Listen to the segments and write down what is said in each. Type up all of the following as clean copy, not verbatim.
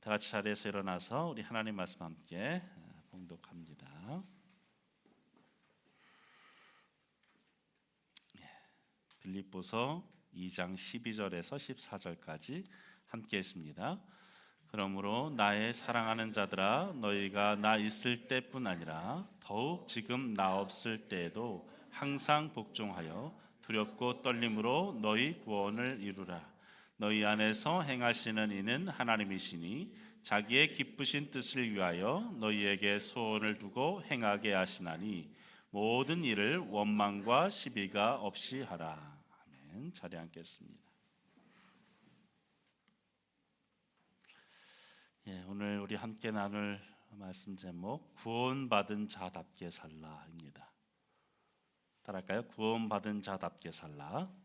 다 같이 자리에서 일어나서 우리 하나님 말씀 함께 봉독합니다. 빌립보서 2장 12절에서 14절까지 함께 했습니다. 그러므로 나의 사랑하는 자들아, 너희가 나 있을 때뿐 아니라 더욱 지금 나 없을 때에도 항상 복종하여 두렵고 떨림으로 너희 구원을 이루라. 너희 안에서 행하시는 이는 하나님이시니 자기의 기쁘신 뜻을 위하여 너희에게 소원을 두고 행하게 하시나니 모든 일을 원망과 시비가 없이 하라. 아멘. 자리에 앉겠습니다. 오늘 우리 함께 나눌 말씀 제목 구원받은 자답게 살라입니다. 따라할까요? 구원받은 자답게 살라.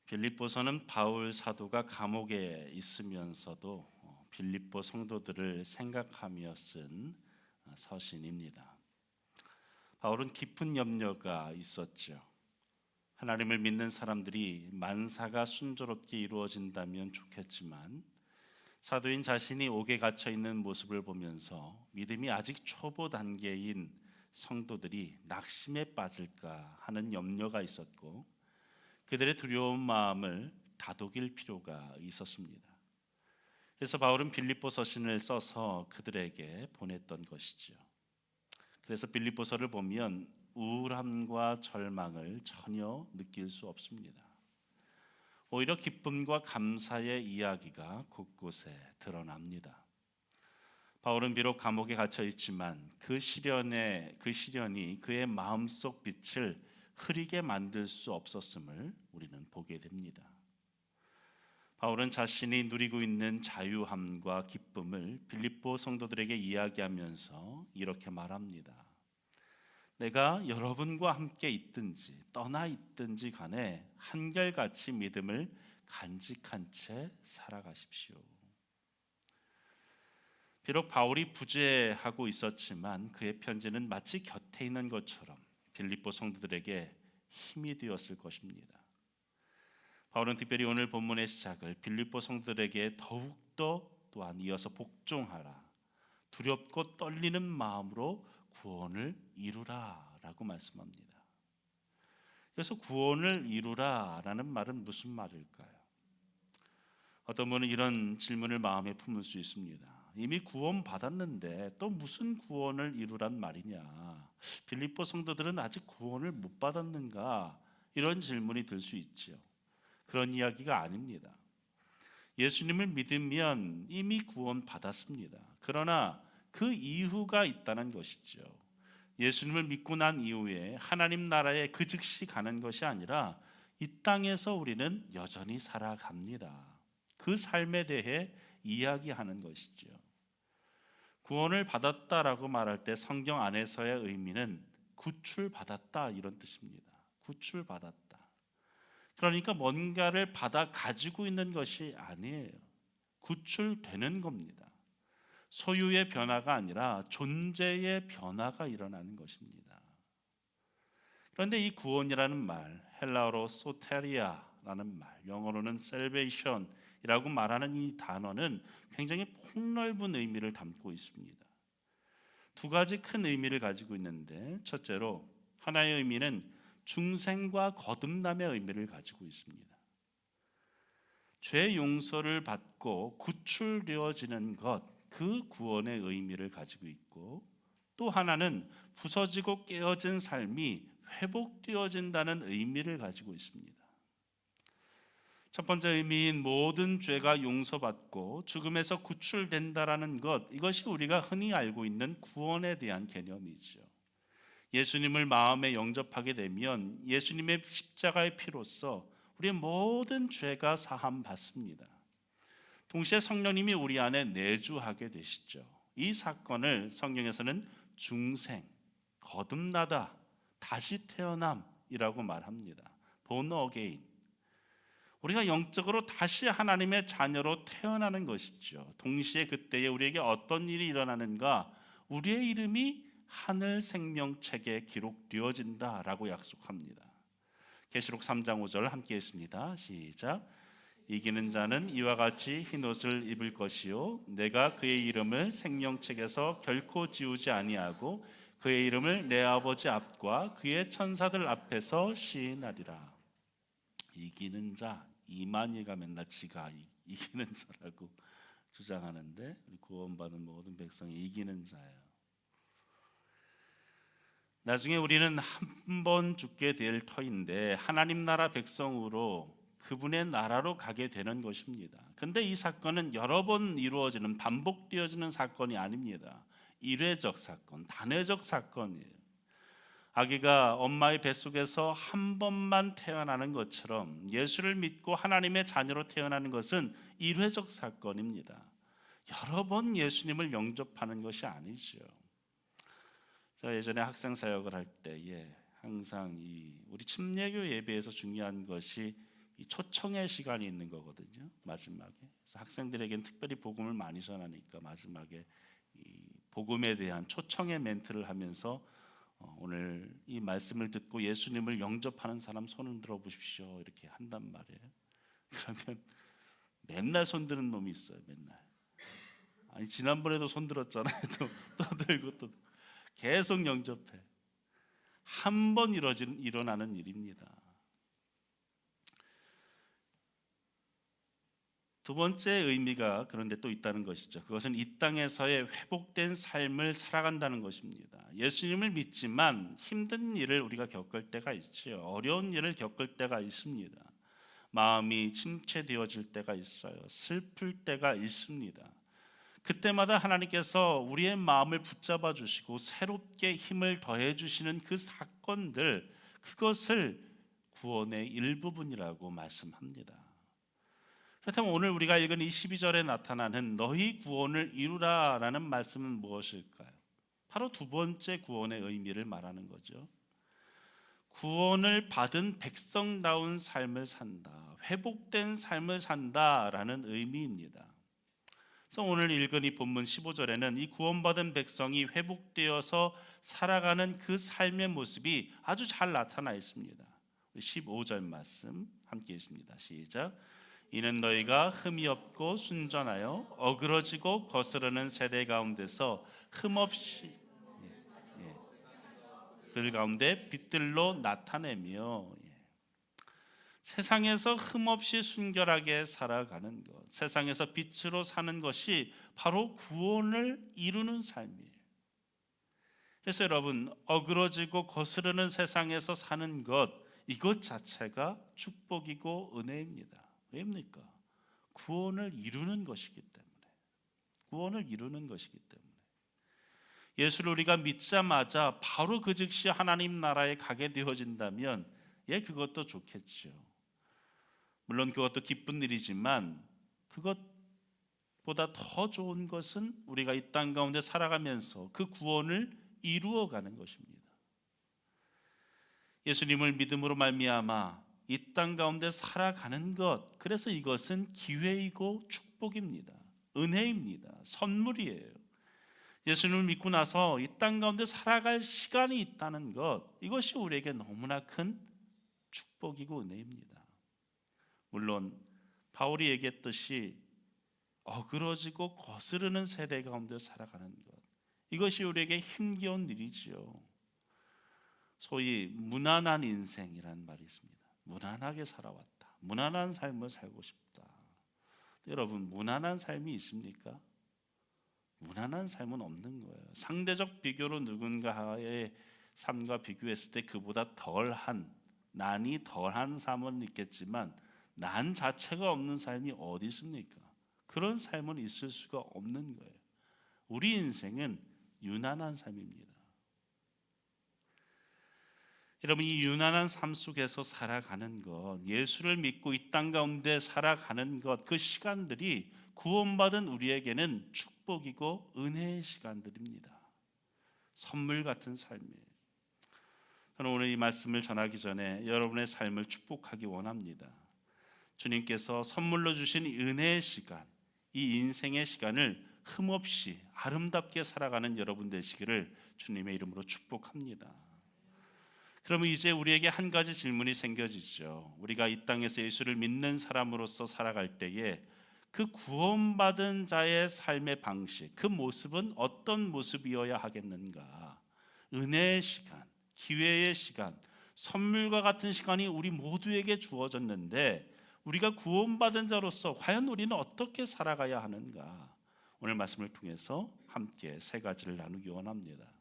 빌립보서는 바울 사도가 감옥에 있으면서도 빌립보 성도들을 생각하며 쓴 서신입니다. 바울은 깊은 염려가 있었죠. 하나님을 믿는 사람들이 만사가 순조롭게 이루어진다면 좋겠지만 사도인 자신이 옥에 갇혀 있는 모습을 보면서 믿음이 아직 초보 단계인 성도들이 낙심에 빠질까 하는 염려가 있었고 그들의 두려운 마음을 다독일 필요가 있었습니다. 그래서 바울은 빌립보 서신을 써서 그들에게 보냈던 것이죠. 그래서 빌립보서를 보면 우울함과 절망을 전혀 느낄 수 없습니다. 오히려 기쁨과 감사의 이야기가 곳곳에 드러납니다. 바울은 비록 감옥에 갇혀 있지만 그 시련이 그의 마음속 빛을 흐리게 만들 수 없었음을 우리는 보게 됩니다. 바울은 자신이 누리고 있는 자유함과 기쁨을 빌립보 성도들에게 이야기하면서 이렇게 말합니다. 내가 여러분과 함께 있든지 떠나 있든지 간에 한결같이 믿음을 간직한 채 살아가십시오. 비록 바울이 부재하고 있었지만 그의 편지는 마치 곁에 있는 것처럼 빌립보 성도들에게 힘이 되었을 것입니다. 바울은 특별히 오늘 본문의 시작을 빌립보 성도들에게 더욱더 또한 이어서 복종하라, 두렵고 떨리는 마음으로 구원을 이루라 라고 말씀합니다. 그래서 구원을 이루라 라는 말은 무슨 말일까요? 어떤 분은 이런 질문을 마음에 품을 수 있습니다. 이미 구원 받았는데 또 무슨 구원을 이루란 말이냐? 빌립보 성도들은 아직 구원을 못 받았는가? 이런 질문이 들 수 있죠. 그런 이야기가 아닙니다. 예수님을 믿으면 이미 구원 받았습니다. 그러나 그 이유가 있다는 것이죠. 예수님을 믿고 난 이후에 하나님 나라에 그 즉시 가는 것이 아니라 이 땅에서 우리는 여전히 살아갑니다. 그 삶에 대해 이야기하는 것이죠. 구원을 받았다라고 말할 때 성경 안에서의 의미는 구출받았다 이런 뜻입니다. 구출받았다. 그러니까 뭔가를 받아 가지고 있는 것이 아니에요. 구출되는 겁니다. 소유의 변화가 아니라 존재의 변화가 일어나는 것입니다. 그런데 이 구원이라는 말, 헬라어로 소테리아라는 말, 영어로는 salvation이라고 말하는 이 단어는 굉장히 폭넓은 의미를 담고 있습니다. 두 가지 큰 의미를 가지고 있는데 첫째로 하나의 의미는 중생과 거듭남의 의미를 가지고 있습니다. 죄 용서를 받고 구출되어지는 것, 그 구원의 의미를 가지고 있고 또 하나는 부서지고 깨어진 삶이 회복되어진다는 의미를 가지고 있습니다. 첫 번째 의미인 모든 죄가 용서받고 죽음에서 구출된다라는 것, 이것이 우리가 흔히 알고 있는 구원에 대한 개념이죠. 예수님을 마음에 영접하게 되면 예수님의 십자가의 피로써 우리의 모든 죄가 사함 받습니다. 동시에 성령님이 우리 안에 내주하게 되시죠. 이 사건을 성경에서는 중생, 거듭나다, 다시 태어남이라고 말합니다. born again. 우리가 영적으로 다시 하나님의 자녀로 태어나는 것이죠. 동시에 그때에 우리에게 어떤 일이 일어나는가? 우리의 이름이 하늘 생명책에 기록되어진다라고 약속합니다. 계시록 3장 5절 함께 했습니다. 시작. 이기는 자는 이와 같이 흰옷을 입을 것이요 내가 그의 이름을 생명책에서 결코 지우지 아니하고 그의 이름을 내 아버지 앞과 그의 천사들 앞에서 시인하리라. 이기는 자, 이만희가 맨날 지가 이기는 자라고 주장하는데 구원받은 모든 백성이 이기는 자예요. 나중에 우리는 한 번 죽게 될 터인데 하나님 나라 백성으로 그분의 나라로 가게 되는 것입니다. 근데 이 사건은 여러 번 이루어지는 반복되어지는 사건이 아닙니다. 일회적 사건, 단회적 사건이에요. 아기가 엄마의 뱃속에서 한 번만 태어나는 것처럼 예수를 믿고 하나님의 자녀로 태어나는 것은 일회적 사건입니다. 여러 번 예수님을 영접하는 것이 아니죠. 제가 예전에 학생 사역을 할 때에 항상 우리 침례교 예배에서 중요한 것이 이 초청의 시간이 있는 거거든요. 마지막에. 그래서 학생들에게는 특별히 복음을 많이 전하니까 마지막에 이 복음에 대한 초청의 멘트를 하면서 오늘 이 말씀을 듣고 예수님을 영접하는 사람 손을 들어 보십시오 이렇게 한단 말이에요. 그러면 맨날 손 드는 놈이 있어요. 맨날. 아니 지난번에도 손 들었잖아요. 또 들고 또 계속 영접해. 한 번 일어나는 일입니다. 두 번째 의미가 그런데 또 있다는 것이죠. 그것은 이 땅에서의 회복된 삶을 살아간다는 것입니다. 예수님을 믿지만 힘든 일을 우리가 겪을 때가 있지요. 어려운 일을 겪을 때가 있습니다. 마음이 침체되어질 때가 있어요. 슬플 때가 있습니다. 그때마다 하나님께서 우리의 마음을 붙잡아 주시고 새롭게 힘을 더해 주시는 그 사건들, 그것을 구원의 일부분이라고 말씀합니다. 그렇다면 오늘 우리가 읽은 이 12절에 나타나는 너희 구원을 이루라라는 말씀은 무엇일까요? 바로 두 번째 구원의 의미를 말하는 거죠. 구원을 받은 백성다운 삶을 산다, 회복된 삶을 산다라는 의미입니다. 그래서 오늘 읽은 이 본문 15절에는 이 구원받은 백성이 회복되어서 살아가는 그 삶의 모습이 아주 잘 나타나 있습니다. 15절 말씀 함께 읽습니다. 시작. 이는 너희가 흠이 없고 순전하여 어그러지고 거스르는 세대 가운데서 흠없이 그 가운데 빛들로 나타내며 세상에서 흠없이 순결하게 살아가는 것, 세상에서 빛으로 사는 것이 바로 구원을 이루는 삶이에요. 그래서 여러분, 어그러지고 거스르는 세상에서 사는 것, 이것 자체가 축복이고 은혜입니다. 왜입니까? 구원을 이루는 것이기 때문에. 구원을 이루는 것이기 때문에. 예수를 우리가 믿자마자 바로 그 즉시 하나님 나라에 가게 되어진다면 그것도 좋겠죠. 물론 그것도 기쁜 일이지만 그것보다 더 좋은 것은 우리가 이 땅 가운데 살아가면서 그 구원을 이루어가는 것입니다. 예수님을 믿음으로 말미암아 이 땅 가운데 살아가는 것, 그래서 이것은 기회이고 축복입니다. 은혜입니다. 선물이에요. 예수님을 믿고 나서 이 땅 가운데 살아갈 시간이 있다는 것, 이것이 우리에게 너무나 큰 축복이고 은혜입니다. 물론 바울이 얘기했듯이 어그러지고 거스르는 세대 가운데 살아가는 것, 이것이 우리에게 힘겨운 일이지요. 소위 무난한 인생이라는 말이 있습니다. 무난하게 살아왔다. 무난한 삶을 살고 싶다. 여러분, 무난한 삶이 있습니까? 무난한 삶은 없는 거예요. 상대적 비교로 누군가의 삶과 비교했을 때 그보다 난이 덜한 삶은 있겠지만 난 자체가 없는 삶이 어디 있습니까? 그런 삶은 있을 수가 없는 거예요. 우리 인생은 유난한 삶입니다. 여러분, 이 유난한 삶 속에서 살아가는 것, 예수를 믿고 이 땅 가운데 살아가는 것, 그 시간들이 구원받은 우리에게는 축복이고 은혜의 시간들입니다. 선물 같은 삶이에요. 저는 오늘 이 말씀을 전하기 전에 여러분의 삶을 축복하기 원합니다. 주님께서 선물로 주신 은혜의 시간, 이 인생의 시간을 흠없이 아름답게 살아가는 여러분 되시기를 주님의 이름으로 축복합니다. 그러면 이제 우리에게 한 가지 질문이 생겨지죠. 우리가 이 땅에서 예수를 믿는 사람으로서 살아갈 때에 그 구원받은 자의 삶의 방식, 그 모습은 어떤 모습이어야 하겠는가? 은혜의 시간, 기회의 시간, 선물과 같은 시간이 우리 모두에게 주어졌는데 우리가 구원받은 자로서 과연 우리는 어떻게 살아가야 하는가? 오늘 말씀을 통해서 함께 세 가지를 나누기 원합니다.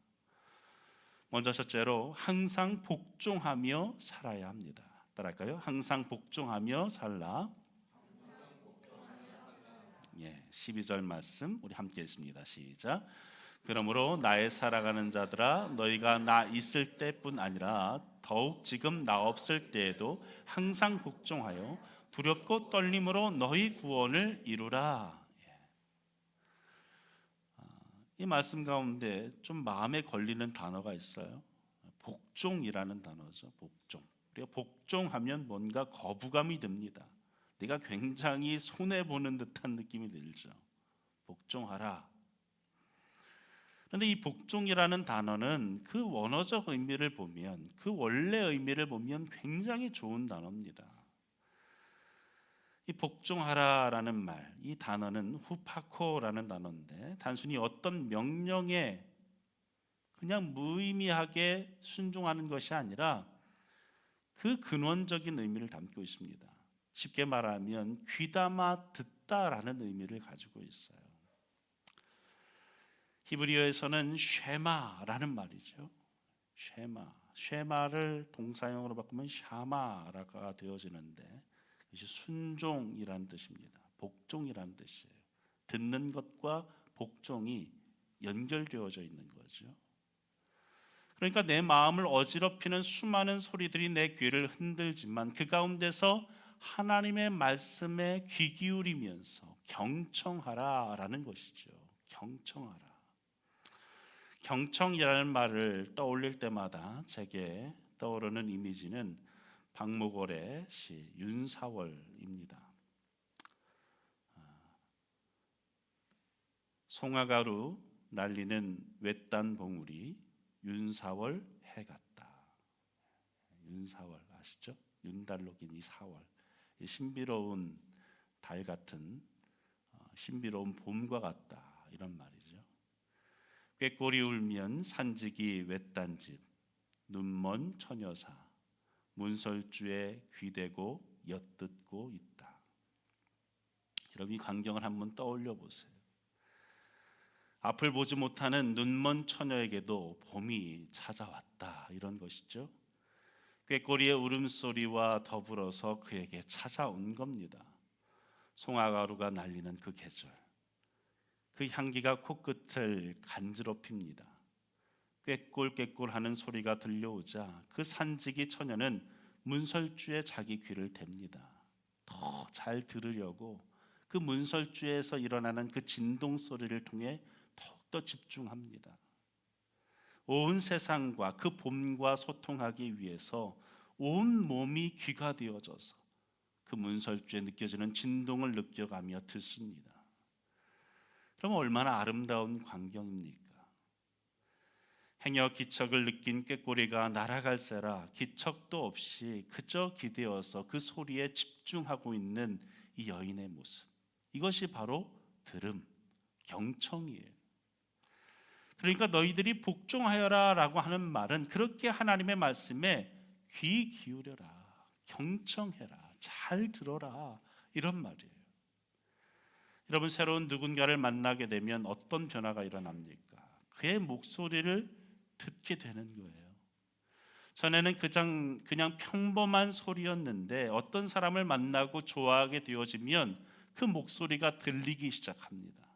먼저 첫째로 항상 복종하며 살아야 합니다. 따라할까요? 항상 복종하며 살라. 12절 말씀 우리 함께 읽습니다. 시작. 그러므로 나의 살아가는 자들아 너희가 나 있을 때뿐 아니라 더욱 지금 나 없을 때에도 항상 복종하여 두렵고 떨림으로 너희 구원을 이루라. 이 말씀 가운데 좀 마음에 걸리는 단어가 있어요. 복종이라는 단어죠. 복종. 우리가 복종하면 뭔가 거부감이 듭니다. 내가 굉장히 손해 보는 듯한 느낌이 들죠. 복종하라. 그런데 이 복종이라는 단어는 그 원어적 의미를 보면, 그 원래 의미를 보면 굉장히 좋은 단어입니다. 이 복종하라라는 말, 이 단어는 후파코라는 단어인데 단순히 어떤 명령에 그냥 무의미하게 순종하는 것이 아니라 그 근원적인 의미를 담고 있습니다. 쉽게 말하면 귀담아 듣다라는 의미를 가지고 있어요. 히브리어에서는 쉐마라는 말이죠. 쉐마를 동사형으로 바꾸면 샤마라가 되어지는데 이것이 순종이라는 뜻입니다. 복종이라는 뜻이에요. 듣는 것과 복종이 연결되어져 있는 거죠. 그러니까 내 마음을 어지럽히는 수많은 소리들이 내 귀를 흔들지만 그 가운데서 하나님의 말씀에 귀 기울이면서 경청하라라는 것이죠. 경청하라. 경청이라는 말을 떠올릴 때마다 제게 떠오르는 이미지는 박목월의 시 윤사월입니다. 송아가루 날리는 외딴 봉우리 윤사월 해 같다. 윤사월 아시죠? 윤달록인 이 사월, 이 신비로운 달 같은 신비로운 봄과 같다 이런 말이죠. 꾀꼬리 울면 산지기 외딴 집 눈먼 처녀사 문설주에 귀대고 엿듣고 있다. 여러분 이 광경을 한번 떠올려 보세요. 앞을 보지 못하는 눈먼 처녀에게도 봄이 찾아왔다 이런 것이죠. 꾀꼬리의 울음소리와 더불어서 그에게 찾아온 겁니다. 송아가루가 날리는 그 계절, 그 향기가 코끝을 간지럽힙니다. 꾀꿀꾀꿀하는 소리가 들려오자 그 산지기 처녀는 문설주에 자기 귀를 댑니다. 더 잘 들으려고 그 문설주에서 일어나는 그 진동 소리를 통해 더욱더 집중합니다. 온 세상과 그 봄과 소통하기 위해서 온 몸이 귀가 되어져서 그 문설주에 느껴지는 진동을 느껴가며 듣습니다. 그럼 얼마나 아름다운 광경입니까? 행여 기척을 느낀 꾀꼬리가 날아갈세라 기척도 없이 그저 기대어서 그 소리에 집중하고 있는 이 여인의 모습, 이것이 바로 들음, 경청이에요. 그러니까 너희들이 복종하여라 라고 하는 말은 그렇게 하나님의 말씀에 귀 기울여라, 경청해라, 잘 들어라 이런 말이에요. 여러분 새로운 누군가를 만나게 되면 어떤 변화가 일어납니까? 그의 목소리를 듣게 되는 거예요. 전에는 그냥 평범한 소리였는데 어떤 사람을 만나고 좋아하게 되어지면 그 목소리가 들리기 시작합니다.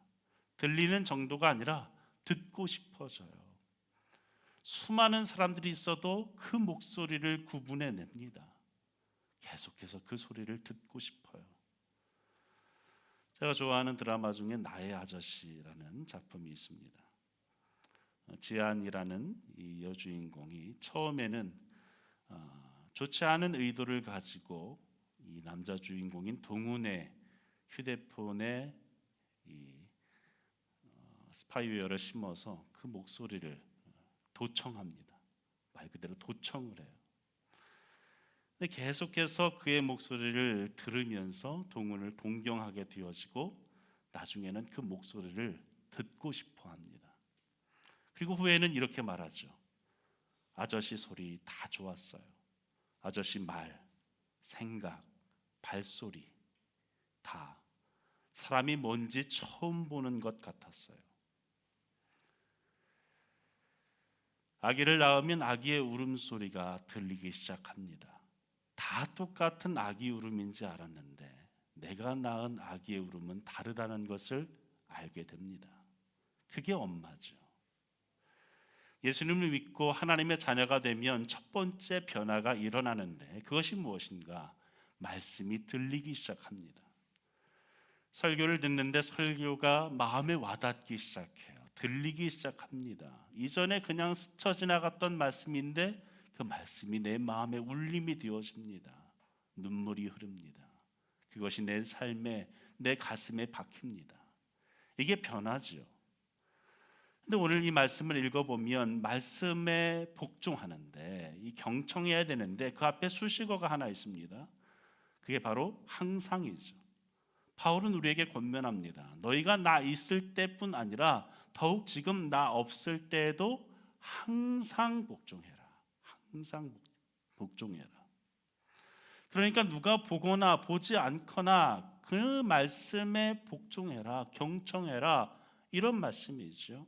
들리는 정도가 아니라 듣고 싶어져요. 수많은 사람들이 있어도 그 목소리를 구분해냅니다. 계속해서 그 소리를 듣고 싶어요. 제가 좋아하는 드라마 중에 나의 아저씨라는 작품이 있습니다. 지안이라는 이 여주인공이 처음에는 좋지 않은 의도를 가지고 이 남자 주인공인 동훈의 휴대폰에 이 스파이웨어를 심어서 그 목소리를 도청합니다. 말 그대로 도청을 해요. 근데 계속해서 그의 목소리를 들으면서 동훈을 동경하게 되어지고 나중에는 그 목소리를 듣고 싶어 합니다. 그리고 후에는 이렇게 말하죠. 아저씨 소리 다 좋았어요. 아저씨 말, 생각, 발소리 다 사람이 뭔지 처음 보는 것 같았어요. 아기를 낳으면 아기의 울음소리가 들리기 시작합니다. 다 똑같은 아기 울음인지 알았는데 내가 낳은 아기의 울음은 다르다는 것을 알게 됩니다. 그게 엄마죠. 예수님을 믿고 하나님의 자녀가 되면 첫 번째 변화가 일어나는데 그것이 무엇인가? 말씀이 들리기 시작합니다. 설교를 듣는데 설교가 마음에 와닿기 시작해요. 들리기 시작합니다. 이전에 그냥 스쳐 지나갔던 말씀인데 그 말씀이 내 마음에 울림이 되어집니다. 눈물이 흐릅니다. 그것이 내 삶에, 내 가슴에 박힙니다. 이게 변화죠. 근데 오늘 이 말씀을 읽어보면 말씀에 복종하는데 이 경청해야 되는데 그 앞에 수식어가 하나 있습니다. 그게 바로 항상이죠. 바울은 우리에게 권면합니다. 너희가 나 있을 때뿐 아니라 더욱 지금 나 없을 때에도 항상 복종해라. 항상 복종해라. 그러니까 누가 보거나 보지 않거나 그 말씀에 복종해라, 경청해라 이런 말씀이죠.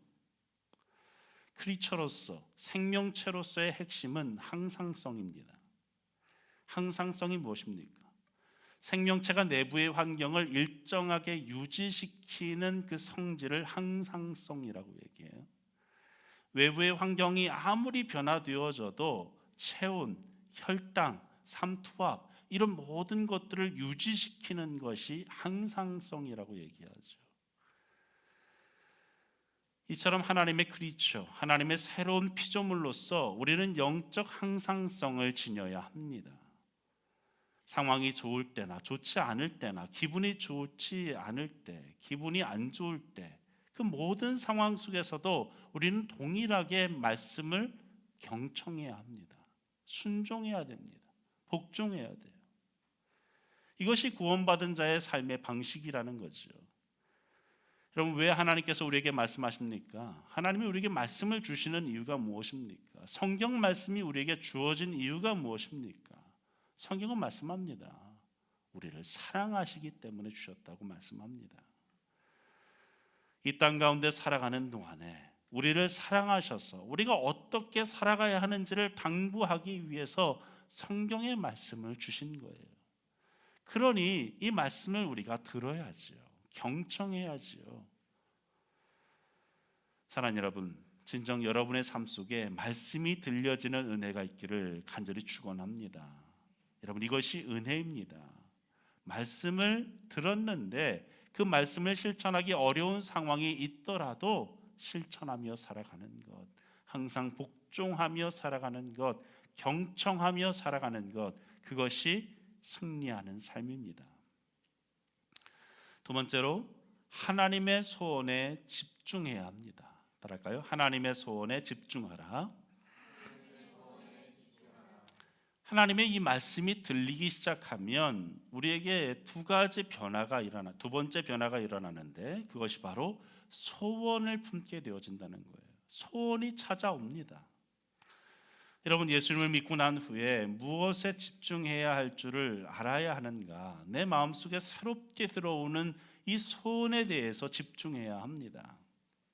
크리처로서, 생명체로서의 핵심은 항상성입니다. 항상성이 무엇입니까? 생명체가 내부의 환경을 일정하게 유지시키는 그 성질을 항상성이라고 얘기해요. 외부의 환경이 아무리 변화되어져도 체온, 혈당, 삼투압 이런 모든 것들을 유지시키는 것이 항상성이라고 얘기하죠. 이처럼 하나님의 크리처, 하나님의 새로운 피조물로서 우리는 영적 항상성을 지녀야 합니다. 상황이 좋을 때나 좋지 않을 때나 기분이 좋지 않을 때, 기분이 안 좋을 때 그 모든 상황 속에서도 우리는 동일하게 말씀을 경청해야 합니다. 순종해야 됩니다. 복종해야 돼요. 이것이 구원받은 자의 삶의 방식이라는 거죠. 여러분, 왜 하나님께서 우리에게 말씀하십니까? 하나님이 우리에게 말씀을 주시는 이유가 무엇입니까? 성경 말씀이 우리에게 주어진 이유가 무엇입니까? 성경은 말씀합니다. 우리를 사랑하시기 때문에 주셨다고 말씀합니다. 이 땅 가운데 살아가는 동안에 우리를 사랑하셔서 우리가 어떻게 살아가야 하는지를 당부하기 위해서 성경의 말씀을 주신 거예요. 그러니 이 말씀을 우리가 들어야죠. 경청해야지요. 사랑하는 여러분, 진정 여러분의 삶 속에 말씀이 들려지는 은혜가 있기를 간절히 축원합니다. 여러분, 이것이 은혜입니다. 말씀을 들었는데 그 말씀을 실천하기 어려운 상황이 있더라도 실천하며 살아가는 것, 항상 복종하며 살아가는 것, 경청하며 살아가는 것, 그것이 승리하는 삶입니다. 두 번째로 하나님의 소원에 집중해야 합니다. 따라할까요? 하나님의 소원에 집중하라. 하나님의 이 말씀이 들리기 시작하면 우리에게 두 번째 변화가 일어나는데 그것이 바로 소원을 품게 되어진다는 거예요. 소원이 찾아옵니다. 여러분, 예수님을 믿고 난 후에 무엇에 집중해야 할 줄을 알아야 하는가? 내 마음속에 새롭게 들어오는 이 소원에 대해서 집중해야 합니다.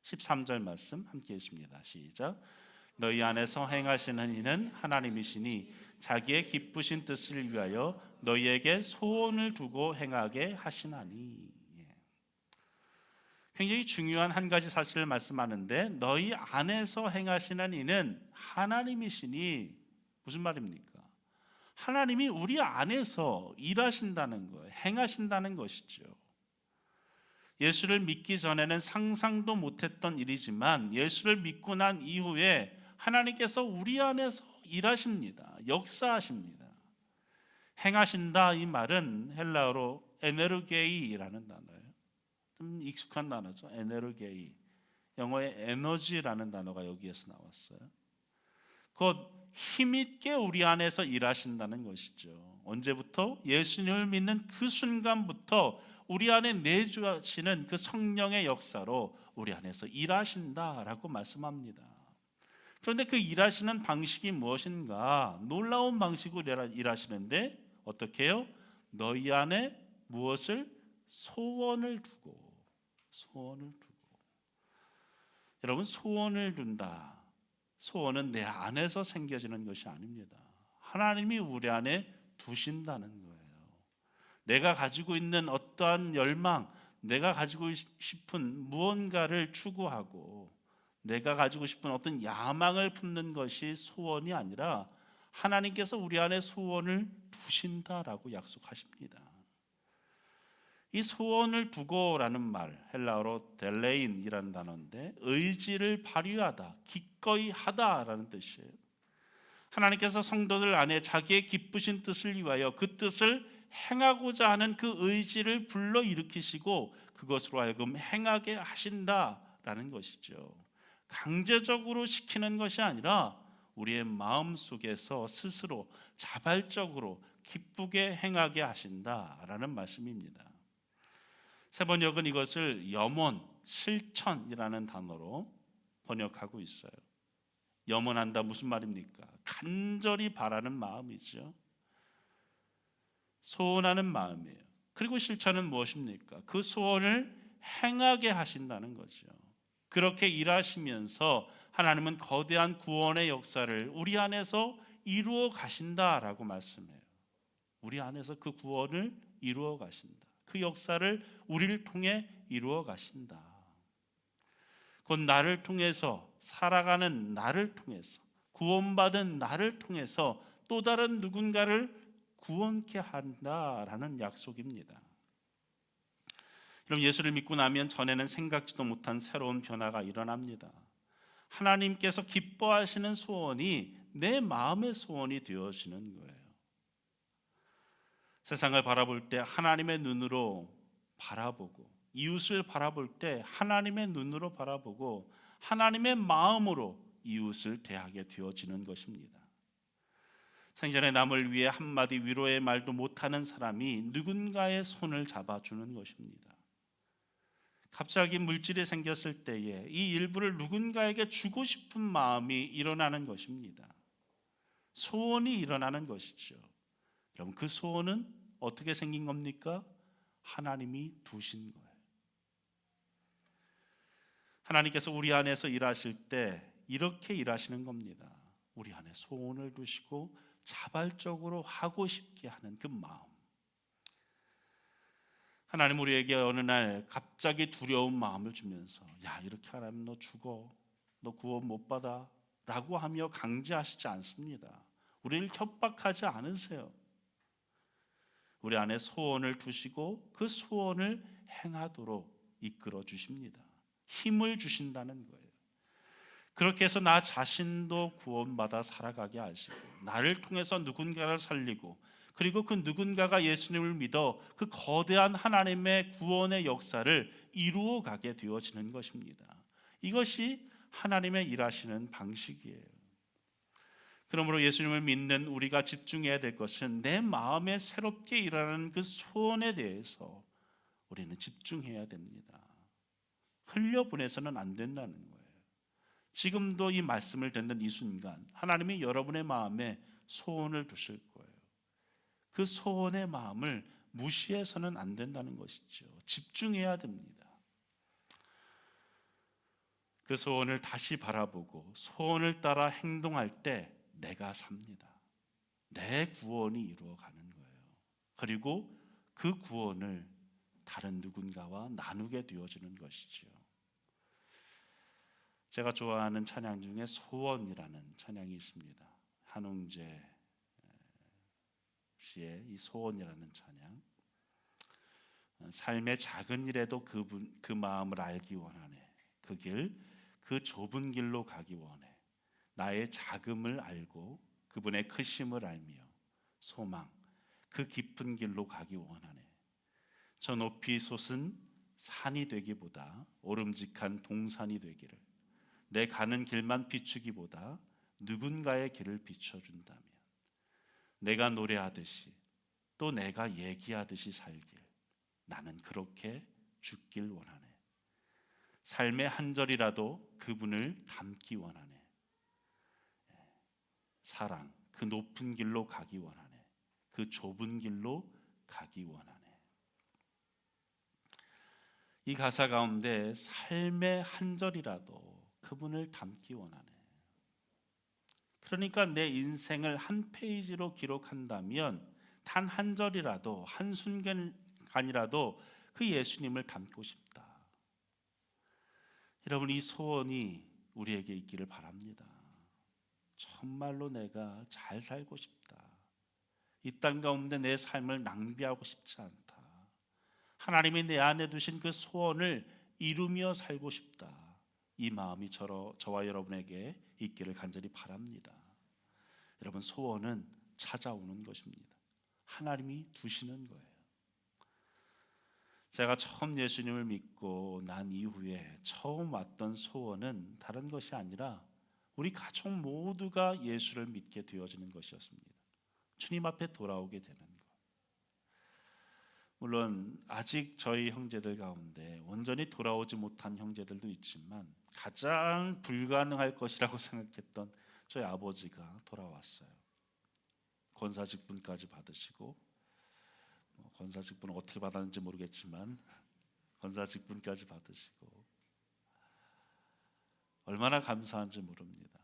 13절 말씀 함께 읽습니다. 시작. 너희 안에서 행하시는 이는 하나님이시니 자기의 기쁘신 뜻을 위하여 너희에게 소원을 두고 행하게 하시나니. 굉장히 중요한 한 가지 사실을 말씀하는데 너희 안에서 행하시는 이는 하나님이시니 무슨 말입니까? 하나님이 우리 안에서 일하신다는 거예요. 행하신다는 것이죠. 예수를 믿기 전에는 상상도 못했던 일이지만 예수를 믿고 난 이후에 하나님께서 우리 안에서 일하십니다. 역사하십니다. 행하신다 이 말은 헬라어로 에네르게이라는 단어예요. 좀 익숙한 단어죠. 에네르게이. 영어의 에너지라는 단어가 여기에서 나왔어요. 곧 힘있게 우리 안에서 일하신다는 것이죠. 언제부터? 예수님을 믿는 그 순간부터 우리 안에 내주하시는 그 성령의 역사로 우리 안에서 일하신다라고 말씀합니다. 그런데 그 일하시는 방식이 무엇인가? 놀라운 방식으로 일하시는데 어떻게 해요? 너희 안에 무엇을? 소원을 두고. 여러분, 소원을 둔다. 소원은 내 안에서 생겨지는 것이 아닙니다. 하나님이 우리 안에 두신다는 거예요. 내가 가지고 있는 어떠한 열망, 내가 가지고 싶은 무언가를 추구하고 내가 가지고 싶은 어떤 야망을 품는 것이 소원이 아니라 하나님께서 우리 안에 소원을 두신다라고 약속하십니다. 이 소원을 두고라는 말, 헬라어로 델레인이라는 단어인데 의지를 발휘하다, 기꺼이 하다라는 뜻이에요. 하나님께서 성도들 안에 자기의 기쁘신 뜻을 위하여 그 뜻을 행하고자 하는 그 의지를 불러일으키시고 그것으로 하여금 행하게 하신다라는 것이죠. 강제적으로 시키는 것이 아니라 우리의 마음 속에서 스스로 자발적으로 기쁘게 행하게 하신다라는 말씀입니다. 세번역은 이것을 염원, 실천이라는 단어로 번역하고 있어요. 염원한다 무슨 말입니까? 간절히 바라는 마음이죠. 소원하는 마음이에요. 그리고 실천은 무엇입니까? 그 소원을 행하게 하신다는 거죠. 그렇게 일하시면서 하나님은 거대한 구원의 역사를 우리 안에서 이루어 가신다라고 말씀해요. 우리 안에서 그 구원을 이루어 가신다. 그 역사를 우리를 통해 이루어 가신다. 곧 나를 통해서, 살아가는 나를 통해서, 구원받은 나를 통해서 또 다른 누군가를 구원케 한다라는 약속입니다. 그럼 예수를 믿고 나면 전에는 생각지도 못한 새로운 변화가 일어납니다. 하나님께서 기뻐하시는 소원이 내 마음의 소원이 되어지는 거예요. 세상을 바라볼 때 하나님의 눈으로 바라보고, 이웃을 바라볼 때 하나님의 눈으로 바라보고 하나님의 마음으로 이웃을 대하게 되어지는 것입니다. 생전에 남을 위해 한마디 위로의 말도 못하는 사람이 누군가의 손을 잡아주는 것입니다. 갑자기 물질이 생겼을 때에 이 일부를 누군가에게 주고 싶은 마음이 일어나는 것입니다. 소원이 일어나는 것이죠. 여러분, 그 소원은 어떻게 생긴 겁니까? 하나님이 두신 거예요. 하나님께서 우리 안에서 일하실 때 이렇게 일하시는 겁니다. 우리 안에 소원을 두시고 자발적으로 하고 싶게 하는 그 마음. 하나님 우리에게 어느 날 갑자기 두려운 마음을 주면서 야, 이렇게 하면 너 죽어, 너 구원 못 받아 라고 하며 강제하시지 않습니다. 우리를 협박하지 않으세요. 우리 안에 소원을 두시고 그 소원을 행하도록 이끌어 주십니다. 힘을 주신다는 거예요. 그렇게 해서 나 자신도 구원받아 살아가게 하시고 나를 통해서 누군가를 살리고 그리고 그 누군가가 예수님을 믿어 그 거대한 하나님의 구원의 역사를 이루어 가게 되어지는 것입니다. 이것이 하나님의 일하시는 방식이에요. 그러므로 예수님을 믿는 우리가 집중해야 될 것은 내 마음에 새롭게 일하는 그 소원에 대해서 우리는 집중해야 됩니다. 흘려보내서는 안 된다는 거예요. 지금도 이 말씀을 듣는 이 순간 하나님이 여러분의 마음에 소원을 두실 거예요. 그 소원의 마음을 무시해서는 안 된다는 것이죠. 집중해야 됩니다. 그 소원을 다시 바라보고 소원을 따라 행동할 때 내가 삽니다. 내 구원이 이루어가는 거예요. 그리고 그 구원을 다른 누군가와 나누게 되어지는 것이죠. 제가 좋아하는 찬양 중에 소원이라는 찬양이 있습니다. 한웅재 씨의 이 소원이라는 찬양. 삶의 작은 일에도 그 마음을 알기 원하네. 그 길, 그 좁은 길로 가기 원해. 나의 작음을 알고 그분의 크심을 알며 소망, 그 깊은 길로 가기 원하네. 저 높이 솟은 산이 되기보다 오름직한 동산이 되기를, 내 가는 길만 비추기보다 누군가의 길을 비춰준다면 내가 노래하듯이 또 내가 얘기하듯이 살길, 나는 그렇게 죽길 원하네. 삶의 한 절이라도 그분을 닮기 원하네. 사랑, 그 높은 길로 가기 원하네. 그 좁은 길로 가기 원하네. 이 가사 가운데 삶의 한 절이라도 그분을 닮기 원하네. 그러니까 내 인생을 한 페이지로 기록한다면 단 한 절이라도, 한 순간이라도 그 예수님을 닮고 싶다. 여러분, 이 소원이 우리에게 있기를 바랍니다. 정말로 내가 잘 살고 싶다. 이 땅 가운데 내 삶을 낭비하고 싶지 않다. 하나님이 내 안에 두신 그 소원을 이루며 살고 싶다. 이 마음이 저와 여러분에게 있기를 간절히 바랍니다. 여러분, 소원은 찾아오는 것입니다. 하나님이 두시는 거예요. 제가 처음 예수님을 믿고 난 이후에 처음 왔던 소원은 다른 것이 아니라 우리 가족 모두가 예수를 믿게 되어지는 것이었습니다. 주님 앞에 돌아오게 되는 것. 물론 아직 저희 형제들 가운데 온전히 돌아오지 못한 형제들도 있지만 가장 불가능할 것이라고 생각했던 저희 아버지가 돌아왔어요. 권사직분까지 받으시고, 권사직분은 어떻게 받았는지 모르겠지만 권사직분까지 받으시고, 얼마나 감사한지 모릅니다.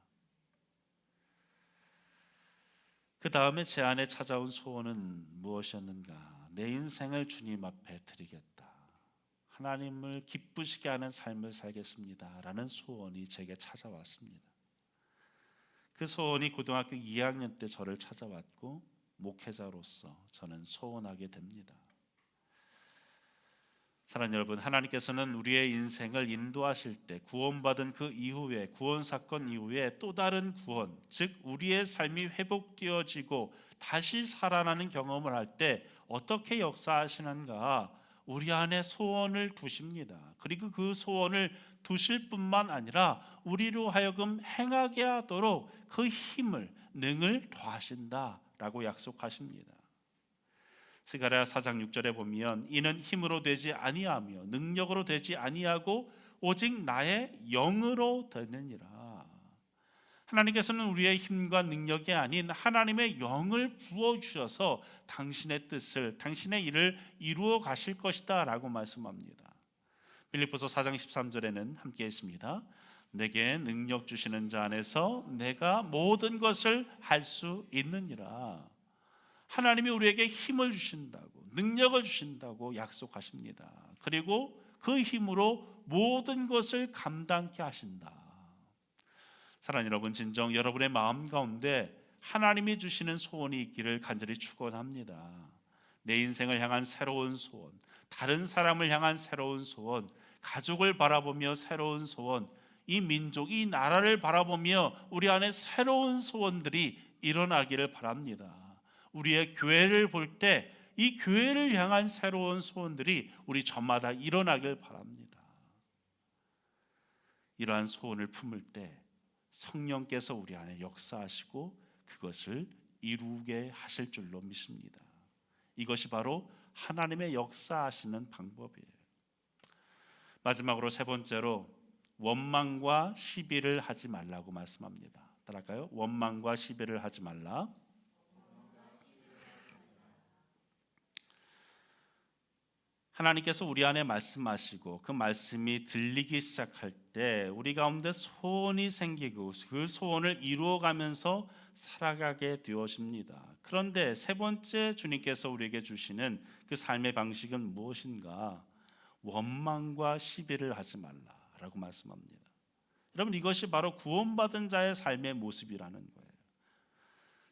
그 다음에 제 안에 찾아온 소원은 무엇이었는가? 내 인생을 주님 앞에 드리겠다. 하나님을 기쁘시게 하는 삶을 살겠습니다. 라는 소원이 제게 찾아왔습니다. 그 소원이 고등학교 2학년 때 저를 찾아왔고 목회자로서 저는 소원하게 됩니다. 사랑하는 여러분, 하나님께서는 우리의 인생을 인도하실 때 구원받은 그 이후에, 구원 사건 이후에 또 다른 구원, 즉 우리의 삶이 회복되어지고 다시 살아나는 경험을 할 때 어떻게 역사하시는가? 우리 안에 소원을 두십니다. 그리고 그 소원을 두실 뿐만 아니라 우리로 하여금 행하게 하도록 그 힘을, 능을 더하신다라고 약속하십니다. 스가랴 4장 6절에 보면 이는 힘으로 되지 아니하며 능력으로 되지 아니하고 오직 나의 영으로 되느니라. 하나님께서는 우리의 힘과 능력이 아닌 하나님의 영을 부어주셔서 당신의 뜻을, 당신의 일을 이루어 가실 것이다 라고 말씀합니다. 빌립보서 4장 13절에는 함께 했습니다. 내게 능력 주시는 자 안에서 내가 모든 것을 할 수 있느니라. 하나님이 우리에게 힘을 주신다고, 능력을 주신다고 약속하십니다. 그리고 그 힘으로 모든 것을 감당케 하신다. 사랑하는 여러분, 진정 여러분의 마음 가운데 하나님이 주시는 소원이 있기를 간절히 축원합니다. 내 인생을 향한 새로운 소원, 다른 사람을 향한 새로운 소원, 가족을 바라보며 새로운 소원, 이 민족, 이 나라를 바라보며 우리 안에 새로운 소원들이 일어나기를 바랍니다. 우리의 교회를 볼 때 이 교회를 향한 새로운 소원들이 우리 저마다 일어나길 바랍니다. 이러한 소원을 품을 때 성령께서 우리 안에 역사하시고 그것을 이루게 하실 줄로 믿습니다. 이것이 바로 하나님의 역사하시는 방법이에요. 마지막으로 세 번째로 원망과 시비를 하지 말라고 말씀합니다. 따라할까요? 원망과 시비를 하지 말라. 하나님께서 우리 안에 말씀하시고 그 말씀이 들리기 시작할 때 우리 가운데 소원이 생기고 그 소원을 이루어가면서 살아가게 되어집니다. 그런데 세 번째 주님께서 우리에게 주시는 그 삶의 방식은 무엇인가? 원망과 시비를 하지 말라라고 말씀합니다. 여러분, 이것이 바로 구원받은 자의 삶의 모습이라는 거예요.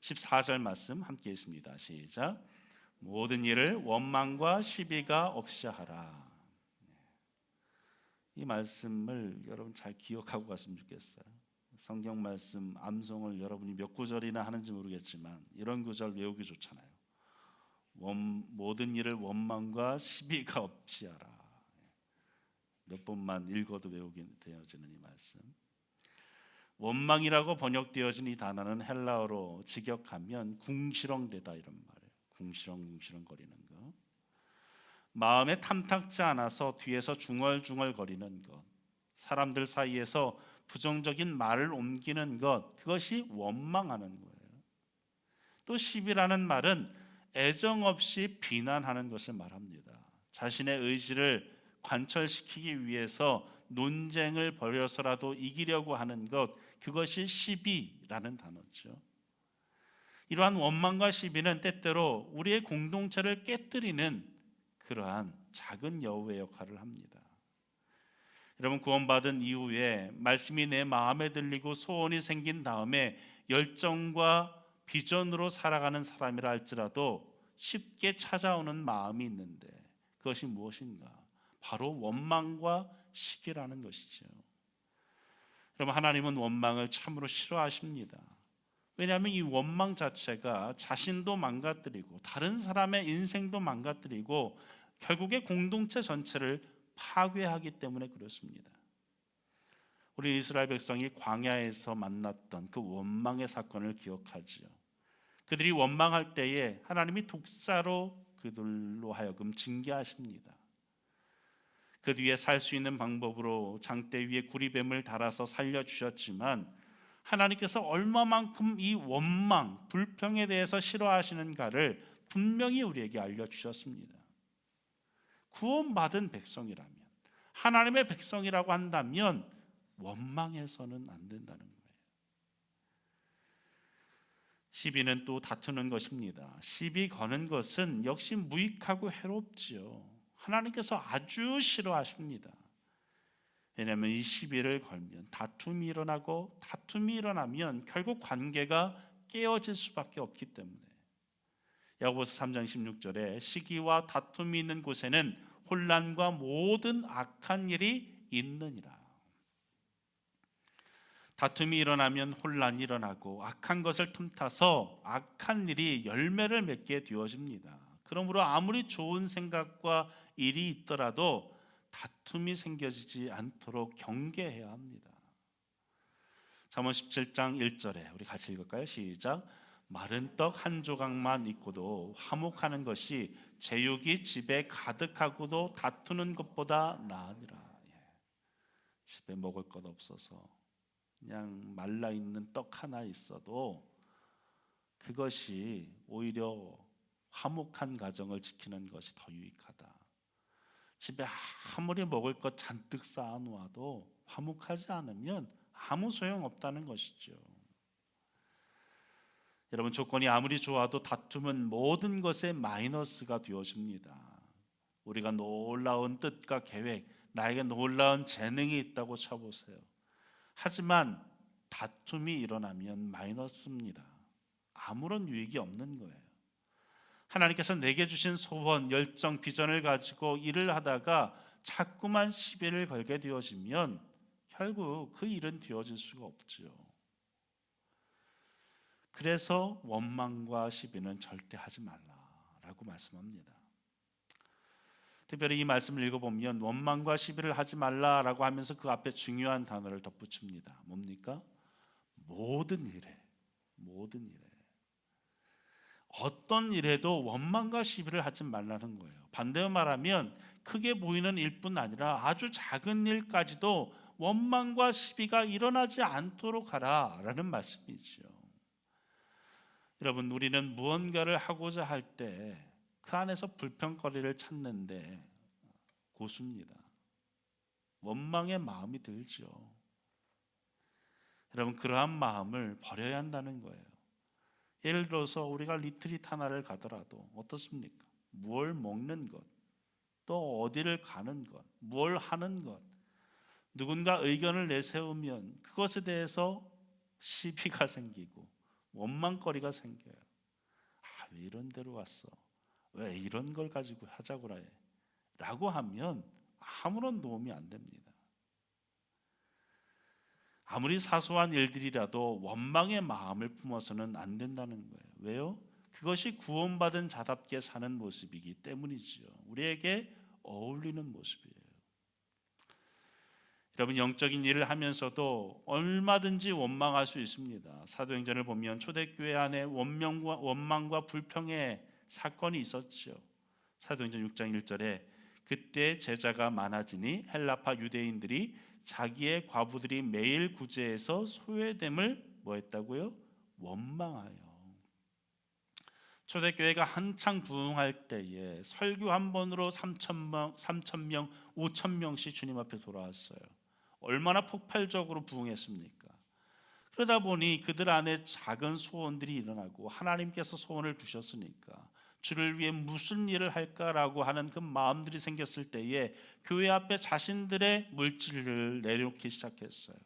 14절 말씀 함께 있습니다. 시작. 모든 일을 원망과 시비가 없이 하라. 이 말씀을 여러분 잘 기억하고 갔으면 좋겠어요. 성경 말씀 암송을 여러분이 몇 구절이나 하는지 모르겠지만 이런 구절 외우기 좋잖아요. 모든 일을 원망과 시비가 없이 하라. 몇 번만 읽어도 외우게 되어지는 이 말씀. 원망이라고 번역되어진 이 단어는 헬라어로 직역하면 궁시렁대다 이런 말이에요. 궁시렁거리는 거. 마음에 탐탁지 않아서 뒤에서 중얼중얼거리는 것, 사람들 사이에서 부정적인 말을 옮기는 것, 그것이 원망하는 거예요. 또 시비라는 말은 애정 없이 비난하는 것을 말합니다. 자신의 의지를 관철시키기 위해서 논쟁을 벌여서라도 이기려고 하는 것, 그것이 시비라는 단어죠. 이러한 원망과 시비는 때때로 우리의 공동체를 깨뜨리는 그러한 작은 여우의 역할을 합니다. 여러분, 구원받은 이후에 말씀이 내 마음에 들리고 소원이 생긴 다음에 열정과 비전으로 살아가는 사람이라 할지라도 쉽게 찾아오는 마음이 있는데 그것이 무엇인가? 바로 원망과 시기라는 것이죠. 여러분, 하나님은 원망을 참으로 싫어하십니다. 왜냐하면 이 원망 자체가 자신도 망가뜨리고 다른 사람의 인생도 망가뜨리고 결국에 공동체 전체를 파괴하기 때문에 그렇습니다. 우리 이스라엘 백성이 광야에서 만났던 그 원망의 사건을 기억하지요. 그들이 원망할 때에 하나님이 독사로 그들로 하여금 징계하십니다. 그 뒤에 살 수 있는 방법으로 장대 위에 구리뱀을 달아서 살려주셨지만 하나님께서 얼마만큼 이 원망, 불평에 대해서 싫어하시는가를 분명히 우리에게 알려주셨습니다. 구원받은 백성이라면, 하나님의 백성이라고 한다면 원망해서는 안 된다는 거예요. 시비는 또 다투는 것입니다. 시비 거는 것은 역시 무익하고 해롭지요. 하나님께서 아주 싫어하십니다. 왜냐하면 이 시비를 걸면 다툼이 일어나고, 다툼이 일어나면 결국 관계가 깨어질 수밖에 없기 때문에 야고보서 3장 16절에 시기와 다툼이 있는 곳에는 혼란과 모든 악한 일이 있느니라. 다툼이 일어나면 혼란이 일어나고 악한 것을 틈타서 악한 일이 열매를 맺게 되어집니다. 그러므로 아무리 좋은 생각과 일이 있더라도 다툼이 생겨지지 않도록 경계해야 합니다. 잠언 17장 1절에 우리 같이 읽을까요? 시작. 마른 떡 한 조각만 있고도 화목하는 것이 제육이 집에 가득하고도 다투는 것보다 나으니라. 집에 먹을 것 없어서 그냥 말라있는 떡 하나 있어도 그것이 오히려 화목한 가정을 지키는 것이 더 유익하다. 집에 아무리 먹을 것 잔뜩 쌓아놓아도 화목하지 않으면 아무 소용없다는 것이죠. 여러분, 조건이 아무리 좋아도 다툼은 모든 것에 마이너스가 되어집니다. 우리가 놀라운 뜻과 계획, 나에게 놀라운 재능이 있다고 쳐보세요. 하지만 다툼이 일어나면 마이너스입니다. 아무런 유익이 없는 거예요. 하나님께서 내게 주신 소원, 열정, 비전을 가지고 일을 하다가 자꾸만 시비를 걸게 되어지면 결국 그 일은 되어질 수가 없죠. 그래서 원망과 시비는 절대 하지 말라라고 말씀합니다. 특별히 이 말씀을 읽어보면 원망과 시비를 하지 말라라고 하면서 그 앞에 중요한 단어를 덧붙입니다. 뭡니까? 모든 일에, 모든 일에. 어떤 일에도 원망과 시비를 하지 말라는 거예요. 반대로 말하면 크게 보이는 일뿐 아니라 아주 작은 일까지도 원망과 시비가 일어나지 않도록 하라라는 말씀이죠. 여러분, 우리는 무언가를 하고자 할 때 그 안에서 불평거리를 찾는데 고수입니다. 원망의 마음이 들죠. 여러분, 그러한 마음을 버려야 한다는 거예요. 예를 들어서 우리가 리트릿 하나를 가더라도 어떻습니까? 무엇 먹는 것, 또 어디를 가는 것, 무엇 하는 것, 누군가 의견을 내세우면 그것에 대해서 시비가 생기고 원망거리가 생겨요. 왜 이런 데로 왔어? 왜 이런 걸 가지고 하자고 그래? 라고 하면 아무런 도움이 안 됩니다. 아무리 사소한 일들이라도 원망의 마음을 품어서는 안 된다는 거예요. 왜요? 그것이 구원받은 자답게 사는 모습이기 때문이지요. 우리에게 어울리는 모습이에요. 여러분, 영적인 일을 하면서도 얼마든지 원망할 수 있습니다. 사도행전을 보면 초대교회 안에 원망과 불평의 사건이 있었죠. 사도행전 6장 1절에 그때 제자가 많아지니 헬라파 유대인들이 자기의 과부들이 매일 구제해서 소외됨을 뭐했다고요? 원망하여. 초대교회가 한창 부흥할 때에 설교 한 번으로 3,000명, 5,000명씩 주님 앞에 돌아왔어요. 얼마나 폭발적으로 부흥했습니까? 그러다 보니 그들 안에 작은 소원들이 일어나고 하나님께서 소원을 주셨으니까 주를 위해 무슨 일을 할까라고 하는 그 마음들이 생겼을 때에 교회 앞에 자신들의 물질을 내놓기 시작했어요.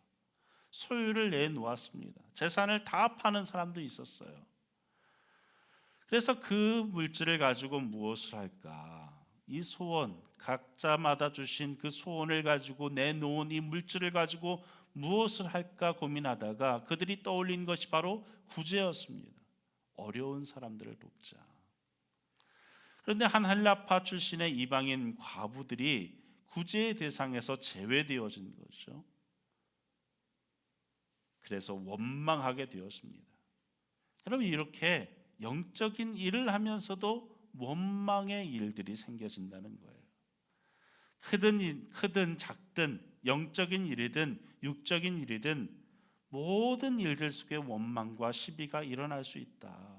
소유를 내놓았습니다. 재산을 다 파는 사람도 있었어요. 그래서 그 물질을 가지고 무엇을 할까? 이 소원, 각자마다 주신 그 소원을 가지고 내놓은 이 물질을 가지고 무엇을 할까 고민하다가 그들이 떠올린 것이 바로 구제였습니다. 어려운 사람들을 돕자. 그런데 한 헬라파 출신의 이방인 과부들이 구제의 대상에서 제외되어진 거죠. 그래서 원망하게 되었습니다. 여러분, 이렇게 영적인 일을 하면서도 원망의 일들이 생겨진다는 거예요. 크든 작든 영적인 일이든 육적인 일이든 모든 일들 속에 원망과 시비가 일어날 수 있다.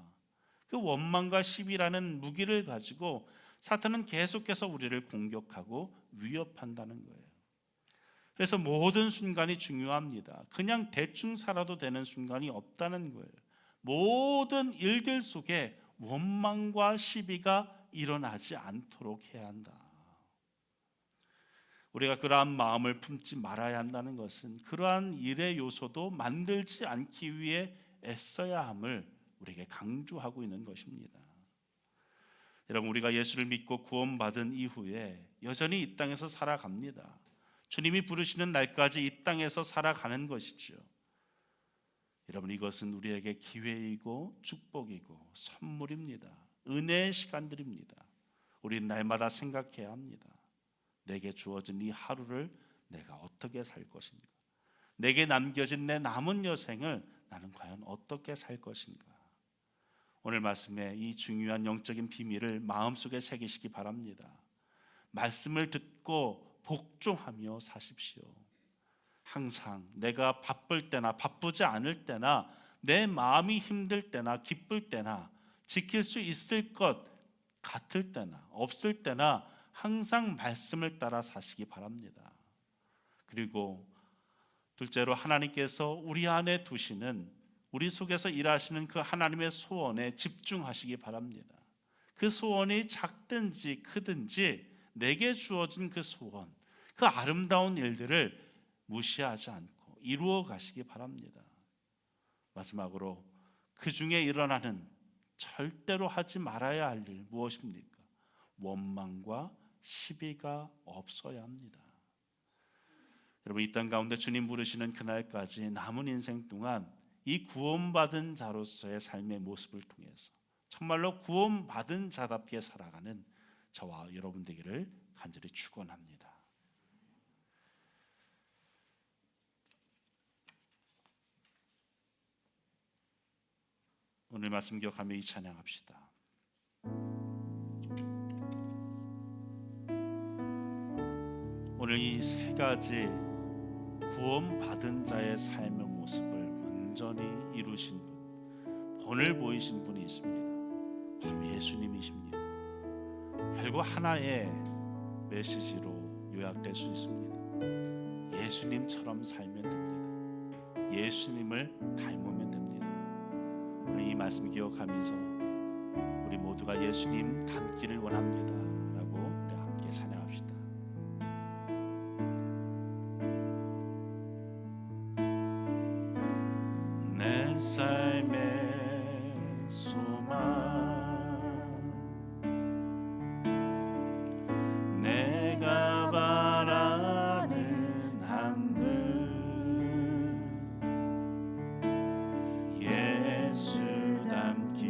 그 원망과 시비라는 무기를 가지고 사탄은 계속해서 우리를 공격하고 위협한다는 거예요. 그래서 모든 순간이 중요합니다. 그냥 대충 살아도 되는 순간이 없다는 거예요. 모든 일들 속에 원망과 시비가 일어나지 않도록 해야 한다. 우리가 그러한 마음을 품지 말아야 한다는 것은 그러한 일의 요소도 만들지 않기 위해 애써야 함을 우리에게 강조하고 있는 것입니다. 여러분, 우리가 예수를 믿고 구원받은 이후에 여전히 이 땅에서 살아갑니다. 주님이 부르시는 날까지 이 땅에서 살아가는 것이죠. 여러분, 이것은 우리에게 기회이고 축복이고 선물입니다. 은혜의 시간들입니다. 우리는 날마다 생각해야 합니다. 내게 주어진 이 하루를 내가 어떻게 살 것인가? 내게 남겨진 내 남은 여생을 나는 과연 어떻게 살 것인가? 오늘 말씀에 이 중요한 영적인 비밀을 마음속에 새기시기 바랍니다. 말씀을 듣고 복종하며 사십시오. 항상 내가 바쁠 때나 바쁘지 않을 때나 내 마음이 힘들 때나 기쁠 때나 지킬 수 있을 것 같을 때나 없을 때나 항상 말씀을 따라 사시기 바랍니다. 그리고 둘째로 하나님께서 우리 안에 두시는, 우리 속에서 일하시는 그 하나님의 소원에 집중하시기 바랍니다. 그 소원이 작든지 크든지 내게 주어진 그 소원, 그 아름다운 일들을 무시하지 않고 이루어 가시기 바랍니다. 마지막으로 그 중에 일어나는 절대로 하지 말아야 할 일 무엇입니까? 원망과 시비가 없어야 합니다. 여러분, 이 땅 가운데 주님 부르시는 그날까지 남은 인생 동안 이 구원받은 자로서의 삶의 모습을 통해서 정말로 구원받은 자답게 살아가는 저와 여러분 되기를 간절히 축원합니다. 오늘 말씀 기억하며 이 찬양합시다. 오늘 이 세 가지 구원받은 자의 삶의 모습을 온전히 이루신 분, 본을 보이신 분이 있습니다. 바로 예수님이십니다. 결국 하나의 메시지로 요약될 수 있습니다. 예수님처럼 살면 됩니다. 예수님을 닮으면 됩니다. 오늘 이 말씀 기억하면서 우리 모두가 예수님 닮기를 원합니다 라고 우리 함께 찬양합시다. 내 삶의 소망, 내가 바라는 하늘, 예수 닮기를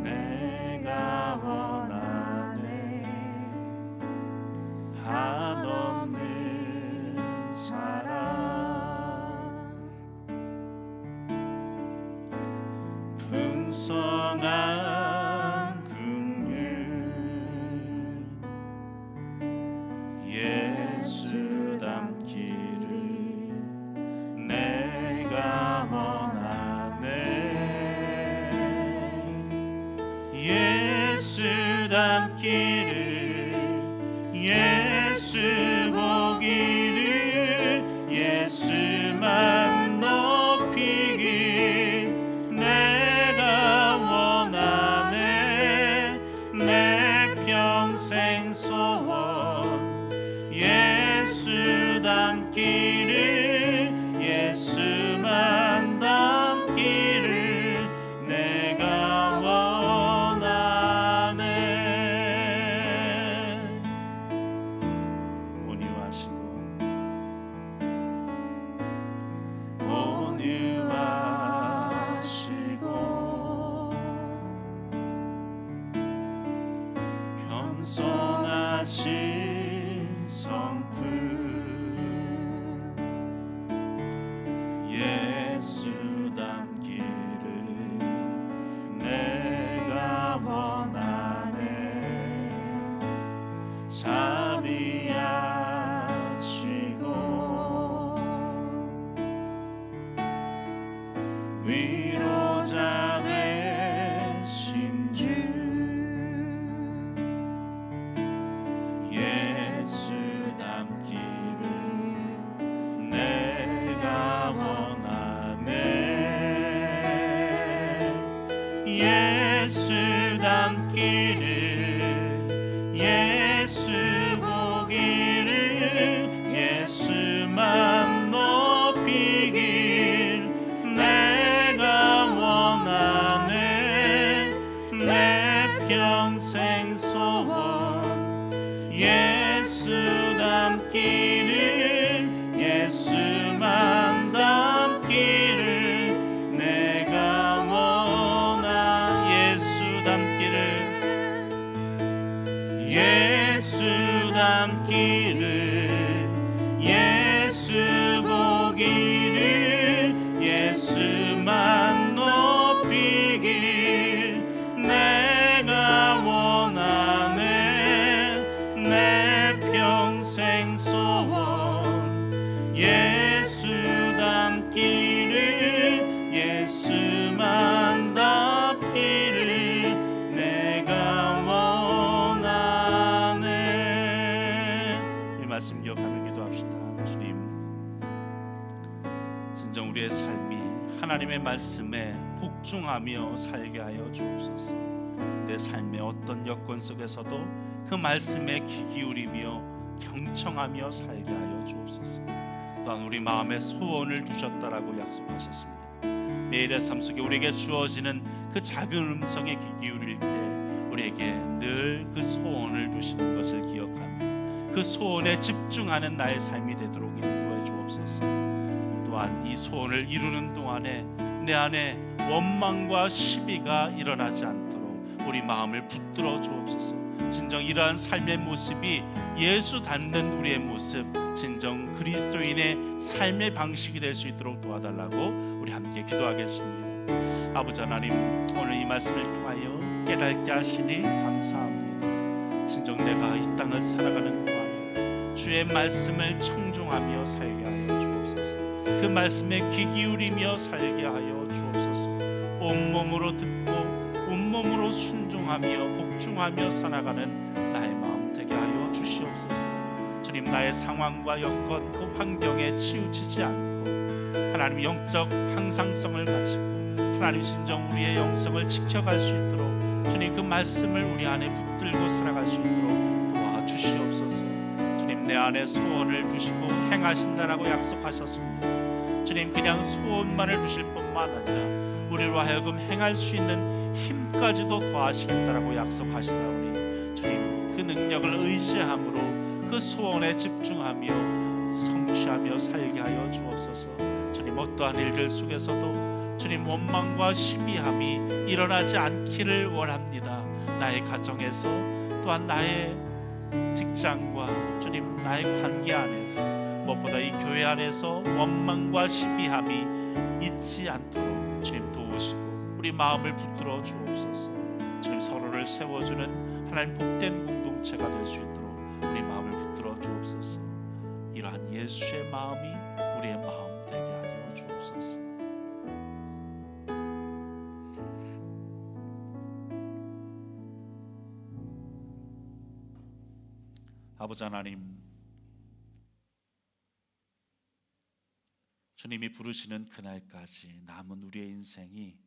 내가 원하네. 한없는 예수 닮기를 내가 원하네. 예수 닮기를 예수 보기를 예수만 높이길 내가 원하네. 내 평생 소원 예수 닮기를 예수만 닮기를 내가 원하네. 온유하시고 겸손하신 성품 예수 닮기를 내가 원하네. 자비하시고 위로자 되신 주 예수 닮기를 내가 원하네. 예수 닮기를 예수 보기를 예수만 높이길 내가 원하네. 내 평생 소원 예수 닮기를 예수만 닮기를 내가 원하. 예수 닮기를 예수 닮기를 예수 보기를 예수만 높이길 내가 원하네. 내 평생 소원 예수 닮기를 예수만 닮기를 내가 원하네. 이 말씀 기억하며 기도합시다. 주님, 진정 우리의 삶이 하나님의 말씀에 복종하며 살게 하여 주옵소서. 내 삶의 어떤 여건 속에서도 그 말씀에 귀 기울이며 경청하며 살게 하여 주옵소서. 또한 우리 마음에 소원을 주셨다라고 약속하셨습니다. 매일의 삶 속에 우리에게 주어지는 그 작은 음성에 귀 기울일 때 우리에게 늘 그 소원을 주시는 것을 기억하며 그 소원에 집중하는 나의 삶이 되도록 인도해 주옵소서. 또한 이 소원을 이루는 동안에 내 안에 원망과 시비가 일어나지 않도록 우리 마음을 붙들어 주옵소서. 진정 이러한 삶의 모습이 예수 닮는 우리의 모습, 진정 그리스도인의 삶의 방식이 될 수 있도록 도와달라고 우리 함께 기도하겠습니다. 아버지 하나님, 오늘 이 말씀을 통하여 깨닫게 하시니 감사합니다. 진정 내가 이 땅을 살아가는 동안에 주의 말씀을 청종하며 살게 하여 주옵소서. 그 말씀에 귀 기울이며 살게 하여 주옵소서. 온몸으로 듣고 온몸으로 순종하며 복종하며 살아가는 나의 마음 되게 하여 주시옵소서. 주님, 나의 상황과 여건 그 환경에 치우치지 않고 하나님 영적 항상성을 가지고 하나님 진정 우리의 영성을 지켜갈 수 있도록 주님 그 말씀을 우리 안에 붙들고 살아갈 수 있도록 도와주시옵소서. 주님, 내 안에 소원을 주시고 행하신다라고 약속하셨습니다. 주님, 그냥 소원만을 주실 뿐만 아니라 우리로 하여금 행할 수 있는 힘까지도 더하시겠다라고 약속하시사오니 주님, 그 능력을 의지함으로 그 소원에 집중하며 성취하며 살게 하여 주옵소서. 주님, 어떠한 일들 속에서도 주님 원망과 시비함이 일어나지 않기를 원합니다. 나의 가정에서 또한 나의 직장과 주님 나의 관계 안에서 무엇보다 이 교회 안에서 원망과 시비함이 있지 않도록 주님 도우시고 우리 마음을 붙들어 주옵소서. 주님, 서로를 세워주는 하나님 복된 공동체가 될 수 있도록 우리 마음을 붙들어 주옵소서. 예수의 마음이 우리의 마음 되게 하여 주옵소서. 아버지 하나님, 주님이 부르시는 그날까지 남은 우리의 인생이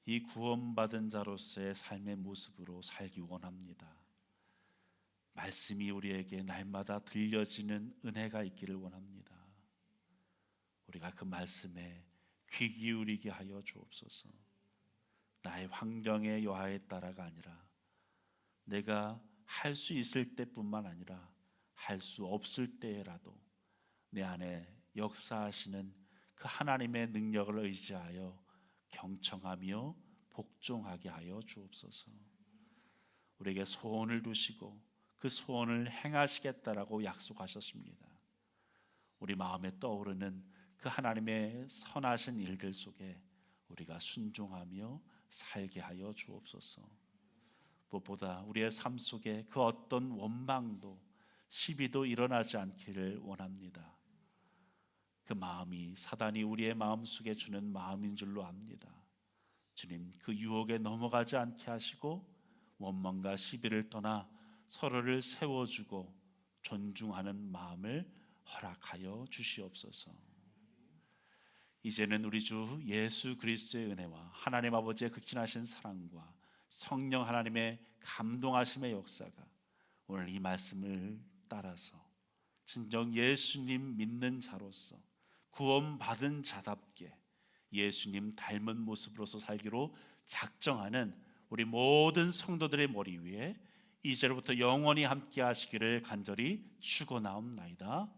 이 구원받은 자로서의 삶의 모습으로 살기 원합니다. 말씀이 우리에게 날마다 들려지는 은혜가 있기를 원합니다. 우리가 그 말씀에 귀 기울이게 하여 주옵소서. 나의 환경의 여하에 따라가 아니라 내가 할 수 있을 때뿐만 아니라 할 수 없을 때라도 내 안에 역사하시는 그 하나님의 능력을 의지하여 경청하며 복종하게 하여 주옵소서. 우리에게 소원을 두시고 그 소원을 행하시겠다라고 약속하셨습니다. 우리 마음에 떠오르는 그 하나님의 선하신 일들 속에 우리가 순종하며 살게 하여 주옵소서. 무엇보다 우리의 삶 속에 그 어떤 원망도 시비도 일어나지 않기를 원합니다. 그 마음이 사단이 우리의 마음속에 주는 마음인 줄로 압니다. 주님, 그 유혹에 넘어가지 않게 하시고 원망과 시비를 떠나 서로를 세워주고 존중하는 마음을 허락하여 주시옵소서. 이제는 우리 주 예수 그리스도의 은혜와 하나님 아버지의 극진하신 사랑과 성령 하나님의 감동하심의 역사가 오늘 이 말씀을 따라서 진정 예수님 믿는 자로서 구원받은 자답게 예수님 닮은 모습으로서 살기로 작정하는 우리 모든 성도들의 머리 위에 이제로부터 영원히 함께 하시기를 간절히 축원하옵나이다.